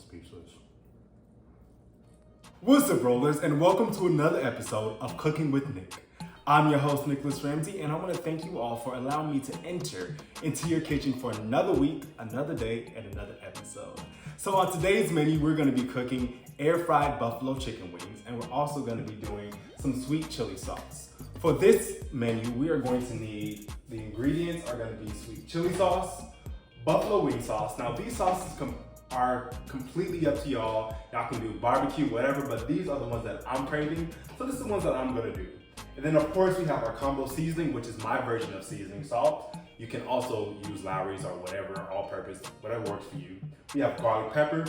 Speechless. What's up, rollers, and welcome to another episode of Cooking with Nick. I'm your host, Nicholas Ramsey, and I want to thank you all for allowing me to enter into your kitchen for another week, another day, and another episode. So on today's menu, we're going to be cooking air-fried buffalo chicken wings, and we're also going to be doing some sweet chili sauce. For this menu, we are going to need, the ingredients are going to be sweet chili sauce, buffalo wing sauce. Now these sauces are completely up to y'all. Y'all can do barbecue, whatever, but these are the ones that I'm craving. So this is the ones that I'm gonna do. And then of course we have our combo seasoning, which is my version of seasoning salt. You can also use Lowry's or whatever, all purpose, whatever works for you. We have garlic pepper,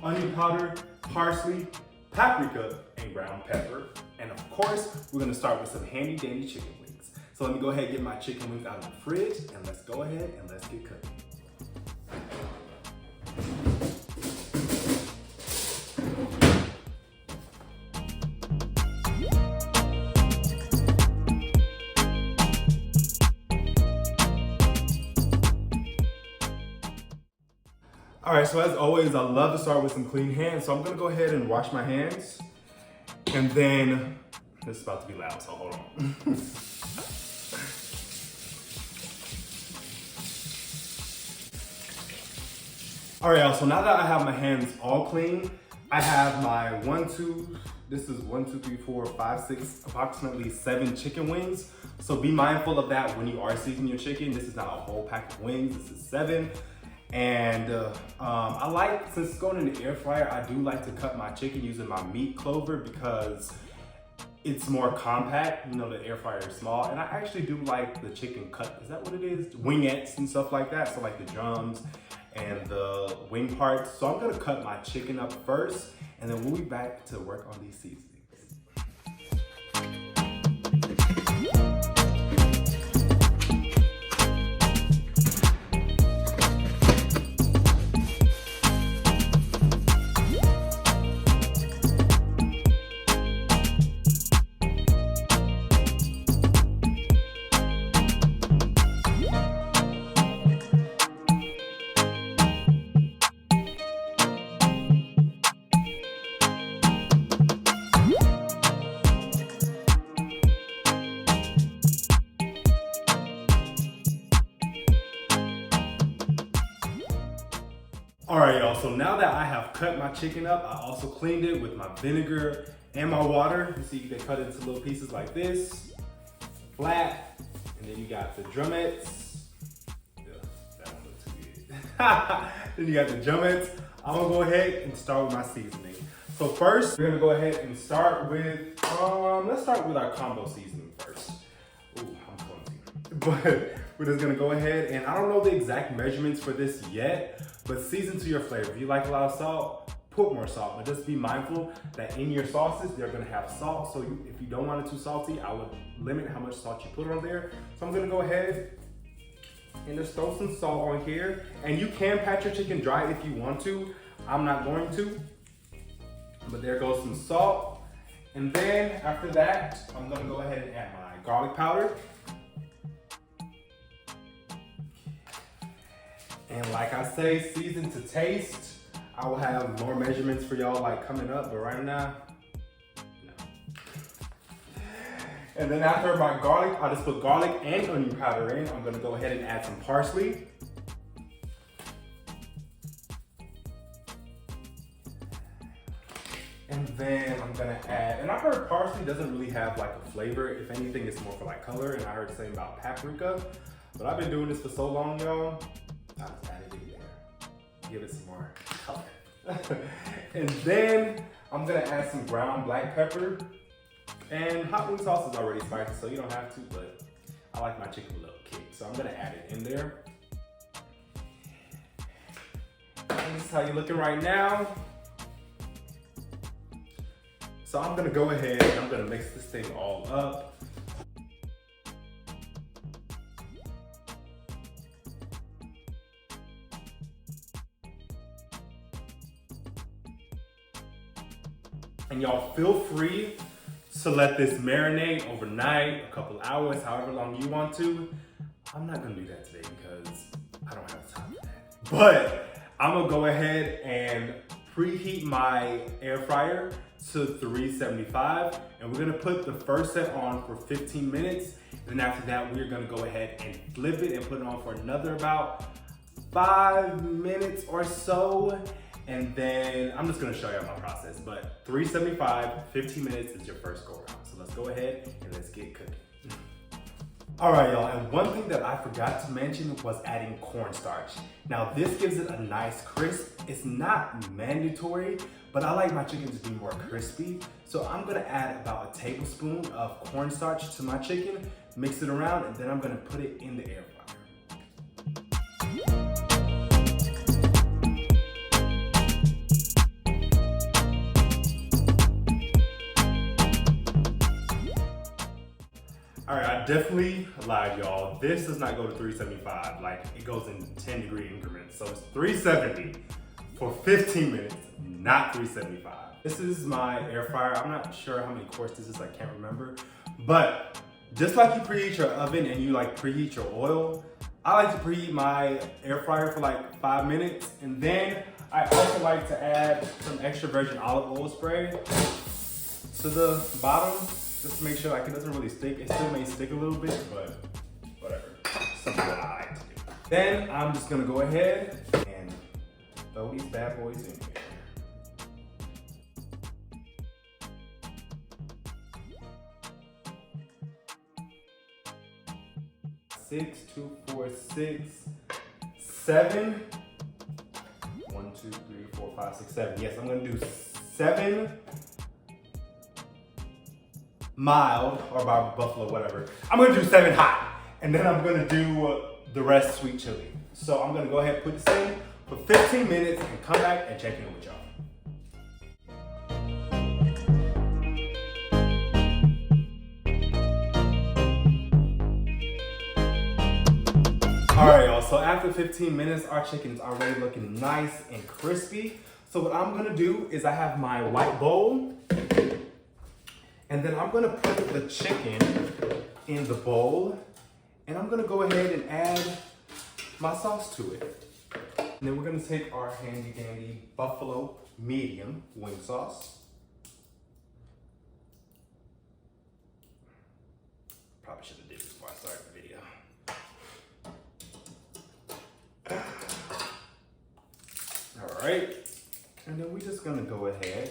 onion powder, parsley, paprika, and ground pepper. And of course, we're gonna start with some handy dandy chicken wings. So let me go ahead and get my chicken wings out of the fridge, and let's go ahead and let's get cooking. All right, so as always, I love to start with some clean hands. So I'm gonna go ahead and wash my hands. And then, this is about to be loud, so hold on. All right, y'all, so now that I have my hands all clean, I have my this is 1, 2, 3, 4, 5, 6, approximately 7 chicken wings. So be mindful of that when you are seasoning your chicken. This is not a whole pack of wings, this is 7. And I like, since it's going in the air fryer, I do like to cut my chicken using my meat clover because it's more compact. You know, the air fryer is small. And I actually do like the chicken cut, is that what it is? Wingettes and stuff like that. So like the drums and the wing parts. So I'm gonna cut my chicken up first, and then we'll be back to work on these seasonings. All right, y'all, so now that I have cut my chicken up, I also cleaned it with my vinegar and my water. You see, they cut it into little pieces like this, flat, and then you got the drumettes. Yeah, that one looks too good. Then you got the drumettes. I'm gonna go ahead and start with my seasoning. So first, we're gonna go ahead and start with, let's start with our combo seasoning first. Ooh, I'm clumsy. But we're just gonna go ahead, and I don't know the exact measurements for this yet, but season to your flavor. If you like a lot of salt, put more salt, but just be mindful that in your sauces, they're gonna have salt. So if you don't want it too salty, I would limit how much salt you put on there. So I'm gonna go ahead and just throw some salt on here. And you can pat your chicken dry if you want to. I'm not going to, but there goes some salt. And then after that, I'm gonna go ahead and add my garlic powder. And like I say, season to taste. I will have more measurements for y'all like coming up, but right now, no. And then after my garlic, I just put garlic and onion powder in. I'm gonna go ahead and add some parsley. And then I'm gonna add, and I heard parsley doesn't really have like a flavor. If anything, it's more for like color. And I heard the same about paprika. But I've been doing this for so long, y'all. I just added it in there. Give it some more color. And then I'm gonna add some ground black pepper. And hot wing sauce is already spicy, so you don't have to, but I like my chicken with a little kick. So I'm gonna add it in there. And this is how you're looking right now. So I'm gonna go ahead and I'm gonna mix this thing all up. And y'all feel free to let this marinate overnight, a couple hours, however long you want to. I'm not gonna do that today because I don't have time for that. But I'm gonna go ahead and preheat my air fryer to 375, and we're gonna put the first set on for 15 minutes. And then after that, we're gonna go ahead and flip it and put it on for another about 5 minutes or so. And then I'm just gonna show you my process, but 375, 15 minutes is your first go around. So let's go ahead and let's get cooking. All right, y'all, and one thing that I forgot to mention was adding cornstarch. Now this gives it a nice crisp. It's not mandatory, but I like my chicken to be more crispy. So I'm gonna add about a tablespoon of cornstarch to my chicken, mix it around, and then I'm gonna put it in the air fryer. All right, I definitely lied, y'all. This does not go to 375. Like, it goes in 10-degree increments. So it's 370 for 15 minutes, not 375. This is my air fryer. I'm not sure how many quarts this is, I can't remember. But just like you preheat your oven and you like preheat your oil, I like to preheat my air fryer for like 5 minutes. And then I also like to add some extra virgin olive oil spray to the bottom, just to make sure like it doesn't really stick. It still may stick a little bit, but whatever. Something that I like to do. Then I'm just gonna go ahead and throw these bad boys in here. 6, 2, 4, 6, 7. 1, 2, 3, 4, 5, 6, 7. Yes, I'm gonna do 7 mild, or by buffalo, whatever. I'm gonna do 7 hot, and then I'm gonna do the rest sweet chili. So I'm gonna go ahead and put this in for 15 minutes and come back and check in with y'all. All right, y'all, so after 15 minutes, our chicken is already looking nice and crispy. So what I'm gonna do is I have my white bowl, and then I'm gonna put the chicken in the bowl, and I'm gonna go ahead and add my sauce to it. And then we're gonna take our handy dandy buffalo medium wing sauce. Probably should have did this before I started the video. All right, and then we're just gonna go ahead.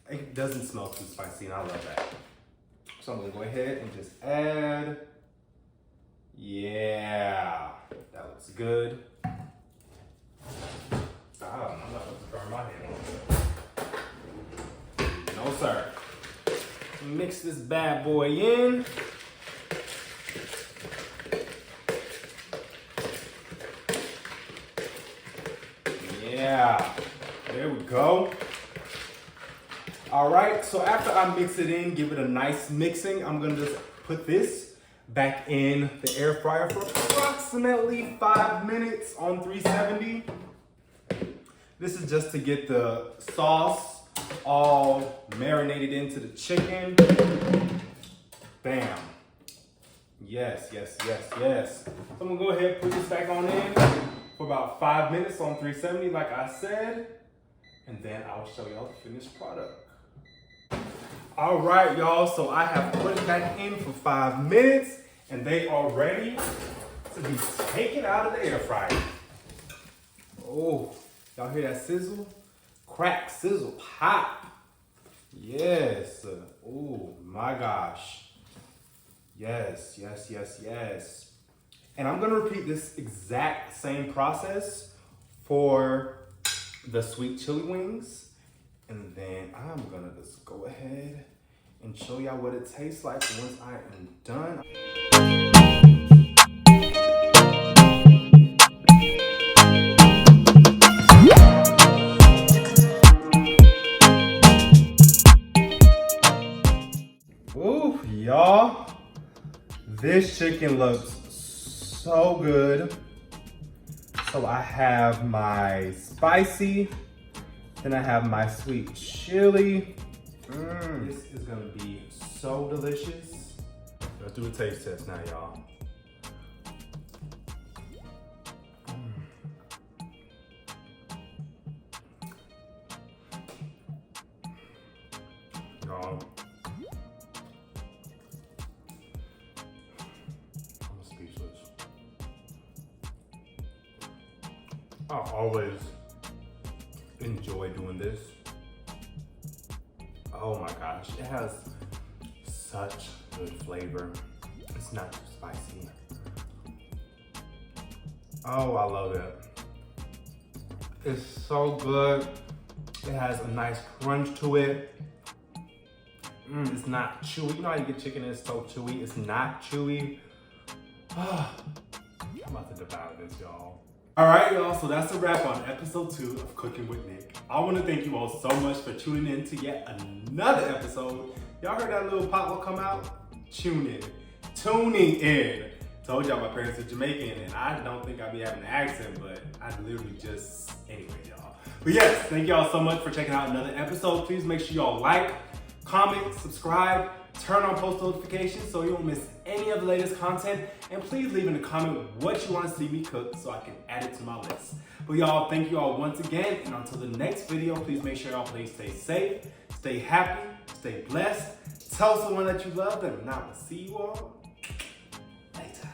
It doesn't smell too spicy, and I love that. So I'm gonna go ahead and just add. Yeah, that looks good. I'm not going to burn my hand on. No, sir. Mix this bad boy in. Yeah, there we go. All right, so after I mix it in, give it a nice mixing, I'm gonna just put this back in the air fryer for approximately 5 minutes on 370. This is just to get the sauce all marinated into the chicken. Bam. Yes, yes, yes, yes. So I'm gonna go ahead and put this back on in for about 5 minutes on 370, like I said, and then I'll show y'all the finished product. All right, y'all, so I have put it back in for 5 minutes, and they are ready to be taken out of the air fryer. Oh, y'all hear that sizzle? Crack, sizzle, pop. Yes. Oh my gosh. Yes, yes, yes, yes. And I'm gonna repeat this exact same process for the sweet chili wings. And then I'm gonna just go ahead and show y'all what it tastes like once I am done. Ooh, y'all, this chicken looks so good. So I have my spicy, then I have my sweet chili. This is gonna be so delicious. Let's do a taste test now, y'all. I always enjoy doing this. Oh my gosh, it has such good flavor. It's not too spicy. Oh, I love it. It's so good. It has a nice crunch to it. It's not chewy. You know how you get chicken and it's so chewy? It's not chewy. I'm about to devour this, y'all. All right, y'all, so that's a wrap on episode 2 of Cooking with Nick. I want to thank you all so much for tuning in to yet another episode. Y'all heard that little pop will come out? Tuning in. Told y'all my parents are Jamaican, and I don't think I'll be having an accent, but I literally just, anyway, y'all. But yes, thank y'all so much for checking out another episode. Please make sure y'all like, comment, subscribe, turn on post notifications so you won't miss any of the latest content. And please leave in a comment what you want to see me cook so I can add it to my list. But y'all, thank you all once again. And until the next video, please make sure y'all please stay safe, stay happy, stay blessed. Tell someone that you love them. And I will see you all later.